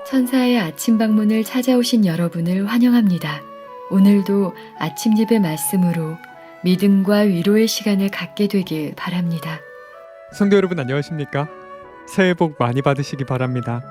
천사의 아침 방문을 찾아오신 여러분을 환영합니다. 오늘도 아침 예배 말씀으로 믿음과 위로의 시간을 갖게 되길 바랍니다. 성도 여러분 안녕하십니까? 새해 복 많이 받으시기 바랍니다.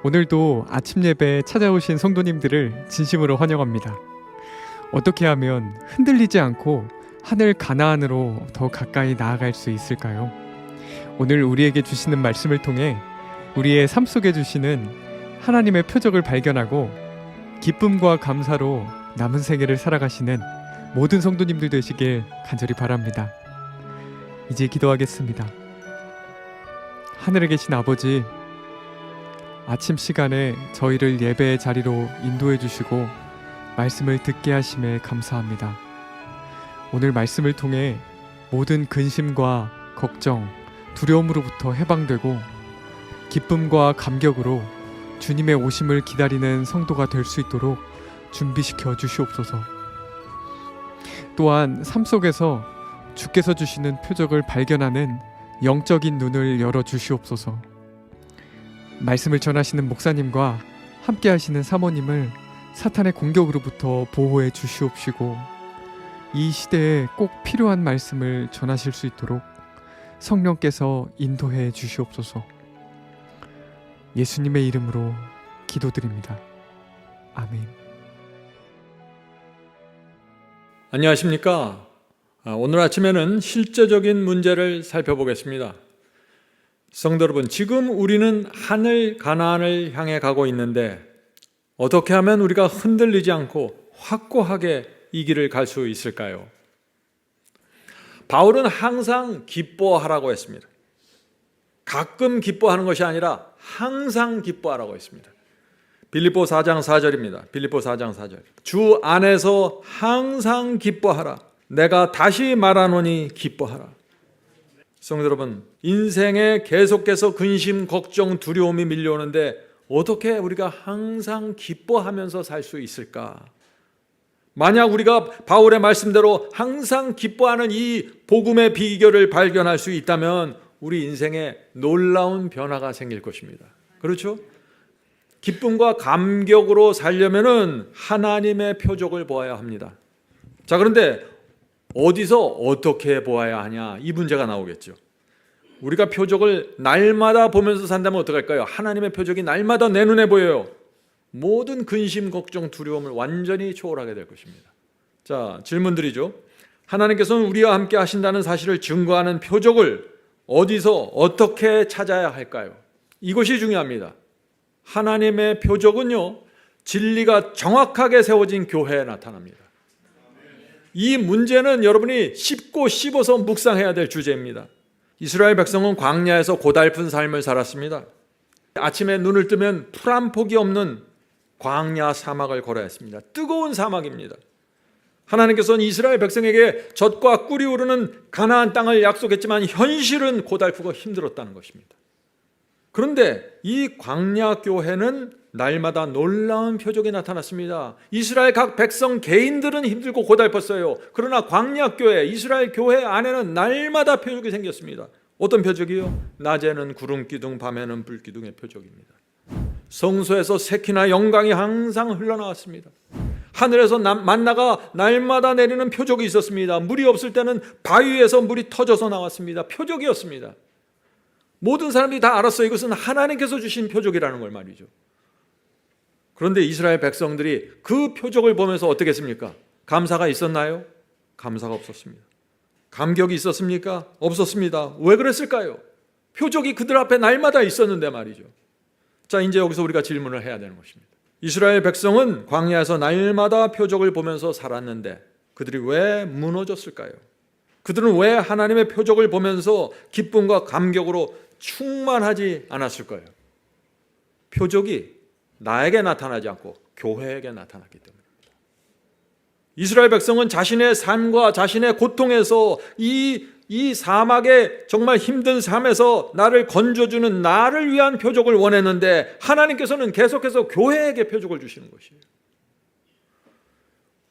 오늘도 아침 예배에 찾아오신 성도님들을 진심으로 환영합니다. 어떻게 하면 흔들리지 않고 하늘 가나안으로 더 가까이 나아갈 수 있을까요? 오늘 우리에게 주시는 말씀을 통해 우리의 삶 속에 주시는 하나님의 표적을 발견하고 기쁨과 감사로 남은 생애를 살아가시는 모든 성도님들 되시길 간절히 바랍니다. 이제 기도하겠습니다. 하늘에 계신 아버지, 아침 시간에 저희를 예배의 자리로 인도해 주시고 말씀을 듣게 하심에 감사합니다. 오늘 말씀을 통해 모든 근심과 걱정, 두려움으로부터 해방되고 기쁨과 감격으로 주님의 오심을 기다리는 성도가 될 수 있도록 준비시켜 주시옵소서. 또한 삶 속에서 주께서 주시는 표적을 발견하는 영적인 눈을 열어 주시옵소서. 말씀을 전하시는 목사님과 함께 하시는 사모님을 사탄의 공격으로부터 보호해 주시옵시고 이 시대에 꼭 필요한 말씀을 전하실 수 있도록 성령께서 인도해 주시옵소서. 예수님의 이름으로 기도드립니다. 아멘. 안녕하십니까? 오늘 아침에는 실제적인 문제를 살펴보겠습니다. 성도 여러분, 지금 우리는 하늘 가나안을 향해 가고 있는데 어떻게 하면 우리가 흔들리지 않고 확고하게 이 길을 갈 수 있을까요? 바울은 항상 기뻐하라고 했습니다. 가끔 기뻐하는 것이 아니라 항상 기뻐하라고 했습니다. 빌립보 4장 4절입니다. 빌립보 4장 4절. 주 안에서 항상 기뻐하라. 내가 다시 말하노니 기뻐하라. 성도 여러분, 인생에 계속해서 근심, 걱정, 두려움이 밀려오는데 어떻게 우리가 항상 기뻐하면서 살 수 있을까? 만약 우리가 바울의 말씀대로 항상 기뻐하는 이 복음의 비결을 발견할 수 있다면 우리 인생에 놀라운 변화가 생길 것입니다. 그렇죠? 기쁨과 감격으로 살려면은 하나님의 표적을 보아야 합니다. 자, 그런데 어디서 어떻게 보아야 하냐? 이 문제가 나오겠죠. 우리가 표적을 날마다 보면서 산다면 어떡할까요? 하나님의 표적이 날마다 내 눈에 보여요. 모든 근심, 걱정, 두려움을 완전히 초월하게 될 것입니다. 자, 질문드리죠. 하나님께서는 우리와 함께 하신다는 사실을 증거하는 표적을 어디서 어떻게 찾아야 할까요? 이것이 중요합니다. 하나님의 표적은요, 진리가 정확하게 세워진 교회에 나타납니다. 이 문제는 여러분이 씹고 씹어서 묵상해야 될 주제입니다. 이스라엘 백성은 광야에서 고달픈 삶을 살았습니다. 아침에 눈을 뜨면 풀 한 폭이 없는 광야 사막을 걸어야 했습니다. 뜨거운 사막입니다. 하나님께서는 이스라엘 백성에게 젖과 꿀이 흐르는 가나안 땅을 약속했지만 현실은 고달프고 힘들었다는 것입니다. 그런데 이 광야 교회는 날마다 놀라운 표적이 나타났습니다. 이스라엘 각 백성 개인들은 힘들고 고달팠어요. 그러나 광야 교회, 이스라엘 교회 안에는 날마다 표적이 생겼습니다. 어떤 표적이요? 낮에는 구름 기둥, 밤에는 불 기둥의 표적입니다. 성소에서 새키나 영광이 항상 흘러나왔습니다. 하늘에서 만나가 날마다 내리는 표적이 있었습니다. 물이 없을 때는 바위에서 물이 터져서 나왔습니다. 표적이었습니다. 모든 사람들이 다 알았어요. 이것은 하나님께서 주신 표적이라는 걸 말이죠. 그런데 이스라엘 백성들이 그 표적을 보면서 어떻게 했습니까? 감사가 있었나요? 감사가 없었습니다. 감격이 있었습니까? 없었습니다. 왜 그랬을까요? 표적이 그들 앞에 날마다 있었는데 말이죠. 자, 이제 여기서 우리가 질문을 해야 되는 것입니다. 이스라엘 백성은 광야에서 날마다 표적을 보면서 살았는데 그들이 왜 무너졌을까요? 그들은 왜 하나님의 표적을 보면서 기쁨과 감격으로 충만하지 않았을까요? 표적이 나에게 나타나지 않고 교회에게 나타났기 때문입니다. 이스라엘 백성은 자신의 삶과 자신의 고통에서 이 사막의 정말 힘든 삶에서 나를 건져주는 나를 위한 표적을 원했는데 하나님께서는 계속해서 교회에게 표적을 주시는 것이에요.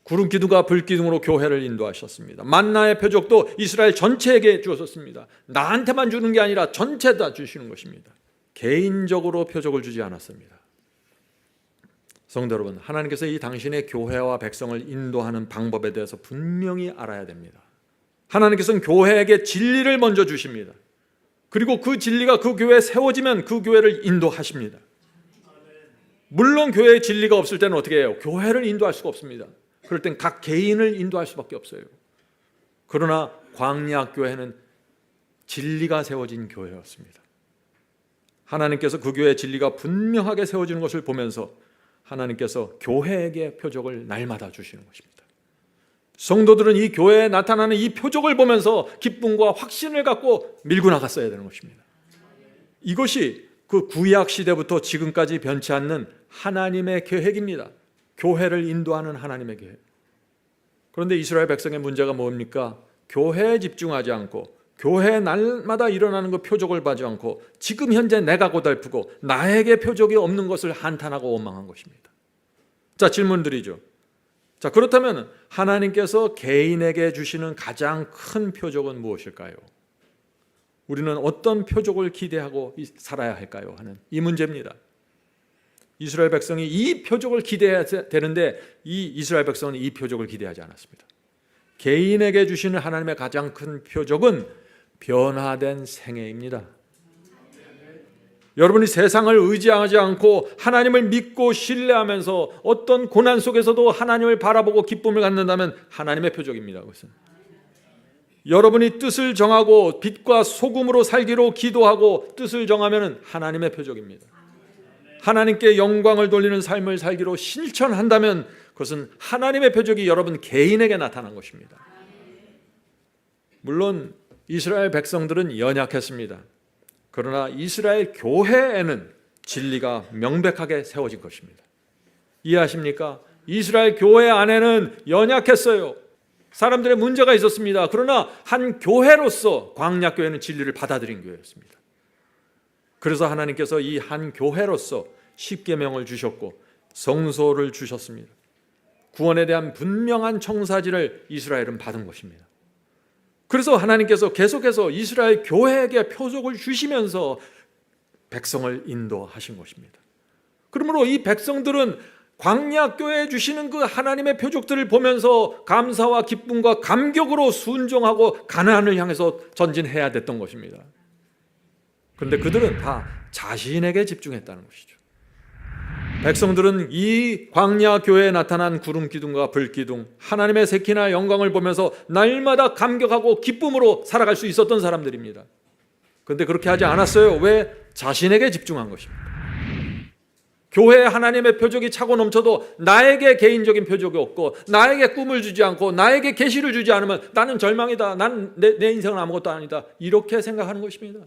구름 기둥과 불 기둥으로 교회를 인도하셨습니다. 만나의 표적도 이스라엘 전체에게 주었습니다. 나한테만 주는 게 아니라 전체 다 주시는 것입니다. 개인적으로 표적을 주지 않았습니다. 성도 여러분, 하나님께서 이 당신의 교회와 백성을 인도하는 방법에 대해서 분명히 알아야 됩니다. 하나님께서는 교회에게 진리를 먼저 주십니다. 그리고 그 진리가 그 교회에 세워지면 그 교회를 인도하십니다. 물론 교회에 진리가 없을 때는 어떻게 해요? 교회를 인도할 수가 없습니다. 그럴 땐 각 개인을 인도할 수밖에 없어요. 그러나 광야교회는 진리가 세워진 교회였습니다. 하나님께서 그 교회의 진리가 분명하게 세워지는 것을 보면서 하나님께서 교회에게 표적을 날마다 주시는 것입니다. 성도들은 이 교회에 나타나는 이 표적을 보면서 기쁨과 확신을 갖고 밀고 나갔어야 되는 것입니다. 이것이 그 구약 시대부터 지금까지 변치 않는 하나님의 계획입니다. 교회를 인도하는 하나님의 계획. 그런데 이스라엘 백성의 문제가 뭡니까? 교회에 집중하지 않고 교회 날마다 일어나는 그 표적을 보지 않고 지금 현재 내가 고달프고 나에게 표적이 없는 것을 한탄하고 원망한 것입니다. 자, 질문 드리죠. 자, 그렇다면 하나님께서 개인에게 주시는 가장 큰 표적은 무엇일까요? 우리는 어떤 표적을 기대하고 살아야 할까요? 하는 이 문제입니다. 이스라엘 백성이 이 표적을 기대해야 되는데 이 이스라엘 백성은 이 표적을 기대하지 않았습니다. 개인에게 주시는 하나님의 가장 큰 표적은 변화된 생애입니다. 여러분이 세상을 의지하지 않고 하나님을 믿고 신뢰하면서 어떤 고난 속에서도 하나님을 바라보고 기쁨을 갖는다면 하나님의 표적입니다. 그것은 여러분이 뜻을 정하고 빛과 소금으로 살기로 기도하고 뜻을 정하면 하나님의 표적입니다. 하나님께 영광을 돌리는 삶을 살기로 실천한다면 그것은 하나님의 표적이 여러분 개인에게 나타난 것입니다. 물론 이스라엘 백성들은 연약했습니다. 그러나 이스라엘 교회에는 진리가 명백하게 세워진 것입니다. 이해하십니까? 이스라엘 교회 안에는 연약했어요. 사람들의 문제가 있었습니다. 그러나 한 교회로서 광야교회는 진리를 받아들인 교회였습니다. 그래서 하나님께서 이 한 교회로서 십계명을 주셨고 성소를 주셨습니다. 구원에 대한 분명한 청사진을 이스라엘은 받은 것입니다. 그래서 하나님께서 계속해서 이스라엘 교회에게 표적을 주시면서 백성을 인도하신 것입니다. 그러므로 이 백성들은 광야교회에 주시는 그 하나님의 표적들을 보면서 감사와 기쁨과 감격으로 순종하고 가나안을 향해서 전진해야 됐던 것입니다. 그런데 그들은 다 자신에게 집중했다는 것이죠. 백성들은 이 광야교회에 나타난 구름기둥과 불기둥, 하나님의 색이나 영광을 보면서 날마다 감격하고 기쁨으로 살아갈 수 있었던 사람들입니다. 그런데 그렇게 하지 않았어요. 왜? 자신에게 집중한 것입니다. 교회에 하나님의 표적이 차고 넘쳐도 나에게 개인적인 표적이 없고 나에게 꿈을 주지 않고 나에게 계시를 주지 않으면 나는 절망이다. 내 인생은 아무것도 아니다. 이렇게 생각하는 것입니다.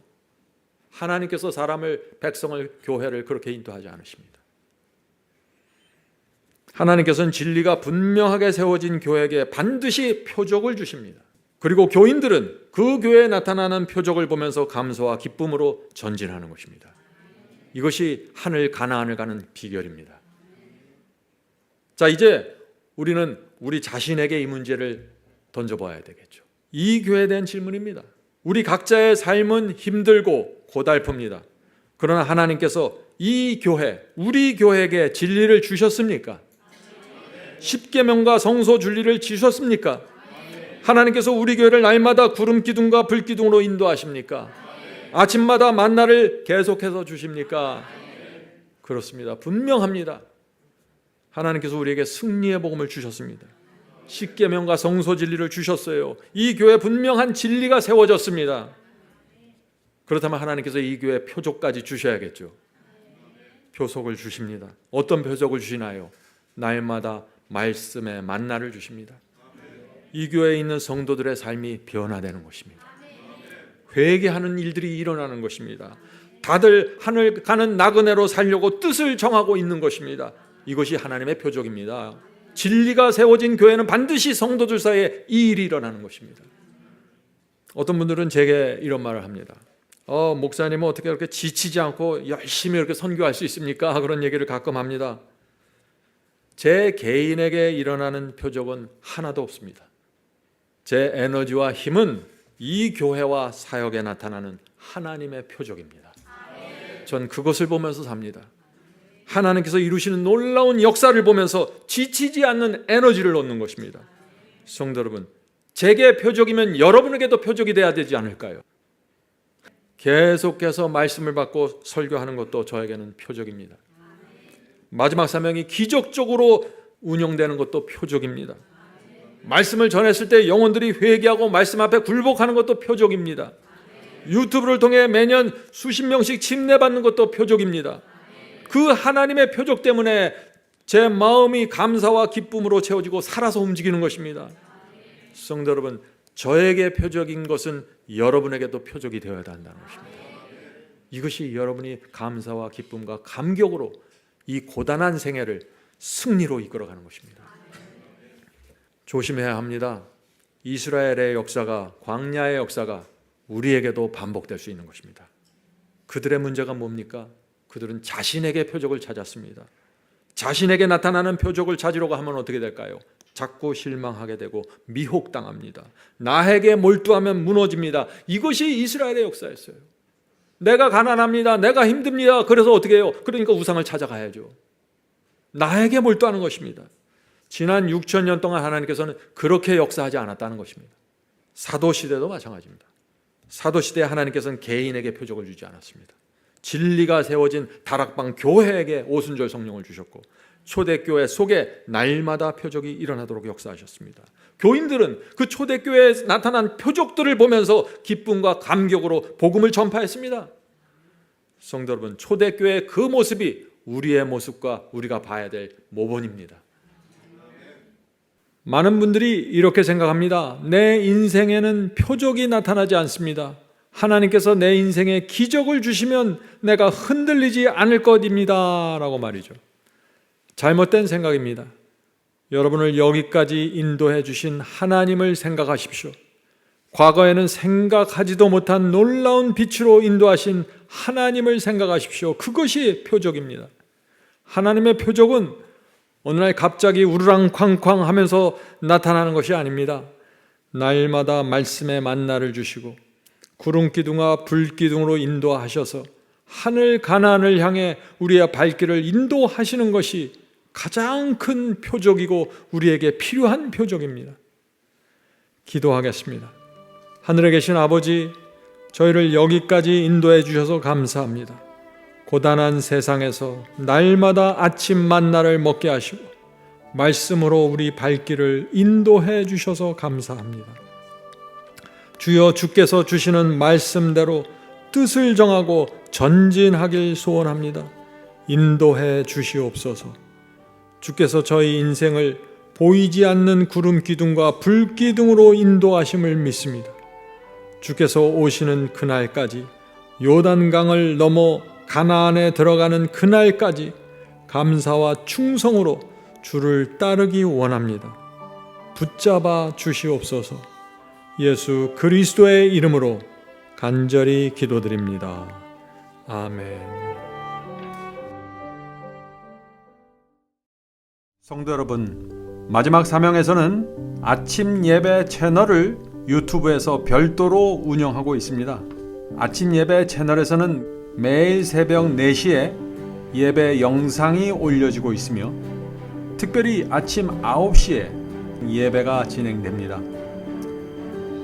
하나님께서 사람을, 백성을, 교회를 그렇게 인도하지 않으십니다. 하나님께서는 진리가 분명하게 세워진 교회에게 반드시 표적을 주십니다. 그리고 교인들은 그 교회에 나타나는 표적을 보면서 감사와 기쁨으로 전진하는 것입니다. 이것이 하늘 가나안을 가는 비결입니다. 자, 이제 우리는 우리 자신에게 이 문제를 던져봐야 되겠죠. 이 교회에 대한 질문입니다. 우리 각자의 삶은 힘들고 고달픕니다. 그러나 하나님께서 이 교회, 우리 교회에게 진리를 주셨습니까? 십계명과 성소 진리를 주셨습니까? 하나님께서 우리 교회를 날마다 구름 기둥과 불 기둥으로 인도하십니까? 아침마다 만나를 계속해서 주십니까? 그렇습니다. 분명합니다. 하나님께서 우리에게 승리의 복음을 주셨습니다. 십계명과 성소 진리를 주셨어요. 이 교회에 분명한 진리가 세워졌습니다. 그렇다면 하나님께서 이 교회에 표적까지 주셔야겠죠. 표적을 주십니다. 어떤 표적을 주시나요? 날마다 말씀의 만나를 주십니다. 이 교회에 있는 성도들의 삶이 변화되는 것입니다. 회개하는 일들이 일어나는 것입니다. 다들 하늘 가는 나그네로 살려고 뜻을 정하고 있는 것입니다. 이것이 하나님의 표적입니다. 진리가 세워진 교회는 반드시 성도들 사이에 이 일이 일어나는 것입니다. 어떤 분들은 제게 이런 말을 합니다. 목사님은 어떻게 그렇게 지치지 않고 열심히 이렇게 선교할 수 있습니까? 그런 얘기를 가끔 합니다. 제 개인에게 일어나는 표적은 하나도 없습니다. 제 에너지와 힘은 이 교회와 사역에 나타나는 하나님의 표적입니다. 전 그것을 보면서 삽니다. 하나님께서 이루시는 놀라운 역사를 보면서 지치지 않는 에너지를 얻는 것입니다. 성도 여러분, 제게 표적이면 여러분에게도 표적이 돼야 되지 않을까요? 계속해서 말씀을 받고 설교하는 것도 저에게는 표적입니다. 마지막 사명이 기적적으로 운영되는 것도 표적입니다. 말씀을 전했을 때 영혼들이 회개하고 말씀 앞에 굴복하는 것도 표적입니다. 유튜브를 통해 매년 수십 명씩 침례받는 것도 표적입니다. 그 하나님의 표적 때문에 제 마음이 감사와 기쁨으로 채워지고 살아서 움직이는 것입니다. 성도 여러분, 저에게 표적인 것은 여러분에게도 표적이 되어야 한다는 것입니다. 이것이 여러분이 감사와 기쁨과 감격으로 이 고단한 생애를 승리로 이끌어가는 것입니다. 조심해야 합니다. 이스라엘의 역사가, 광야의 역사가 우리에게도 반복될 수 있는 것입니다. 그들의 문제가 뭡니까? 그들은 자신에게 표적을 찾았습니다. 자신에게 나타나는 표적을 찾으려고 하면 어떻게 될까요? 자꾸 실망하게 되고 미혹당합니다. 나에게 몰두하면 무너집니다. 이것이 이스라엘의 역사였어요. 내가 가난합니다. 내가 힘듭니다. 그래서 어떻게 해요? 그러니까 우상을 찾아가야죠. 나에게 몰두하는 것입니다. 지난 6,000년 동안 하나님께서는 그렇게 역사하지 않았다는 것입니다. 사도시대도 마찬가지입니다. 사도시대에 하나님께서는 개인에게 표적을 주지 않았습니다. 진리가 세워진 다락방 교회에게 오순절 성령을 주셨고 초대교회 속에 날마다 표적이 일어나도록 역사하셨습니다. 교인들은 그 초대교회에 나타난 표적들을 보면서 기쁨과 감격으로 복음을 전파했습니다. 성도 여러분, 초대교회의 그 모습이 우리의 모습과 우리가 봐야 될 모본입니다. 많은 분들이 이렇게 생각합니다. 내 인생에는 표적이 나타나지 않습니다. 하나님께서 내 인생에 기적을 주시면 내가 흔들리지 않을 것입니다 라고 말이죠. 잘못된 생각입니다. 여러분을 여기까지 인도해 주신 하나님을 생각하십시오. 과거에는 생각하지도 못한 놀라운 빛으로 인도하신 하나님을 생각하십시오. 그것이 표적입니다. 하나님의 표적은 어느 날 갑자기 우르랑쾅쾅 하면서 나타나는 것이 아닙니다. 날마다 말씀의 만나를 주시고 구름기둥과 불기둥으로 인도하셔서 하늘 가나안을 향해 우리의 발길을 인도하시는 것이 가장 큰 표적이고 우리에게 필요한 표적입니다. 기도하겠습니다. 하늘에 계신 아버지, 저희를 여기까지 인도해 주셔서 감사합니다. 고단한 세상에서 날마다 아침 만나를 먹게 하시고 말씀으로 우리 발길을 인도해 주셔서 감사합니다. 주여, 주께서 주시는 말씀대로 뜻을 정하고 전진하길 소원합니다. 인도해 주시옵소서. 주께서 저희 인생을 보이지 않는 구름 기둥과 불 기둥으로 인도하심을 믿습니다. 주께서 오시는 그날까지, 요단강을 넘어 가나안에 들어가는 그날까지 감사와 충성으로 주를 따르기 원합니다. 붙잡아 주시옵소서. 예수 그리스도의 이름으로 간절히 기도드립니다. 아멘. 성도 여러분, 마지막 사명에서는 아침 예배 채널을 유튜브에서 별도로 운영하고 있습니다. 아침 예배 채널에서는 매일 새벽 4시에 예배 영상이 올려지고 있으며 특별히 아침 9시에 예배가 진행됩니다.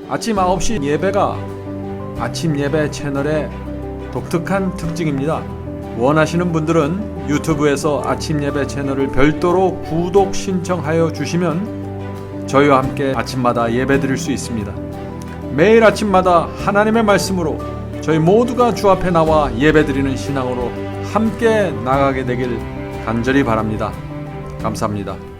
아침 9시 예배가 아침 예배 채널의 독특한 특징입니다. 원하시는 분들은 유튜브에서 아침 예배 채널을 별도로 구독 신청하여 주시면 저희와 함께 아침마다 예배 드릴 수 있습니다. 매일 아침마다 하나님의 말씀으로 저희 모두가 주 앞에 나와 예배 드리는 신앙으로 함께 나가게 되길 간절히 바랍니다. 감사합니다.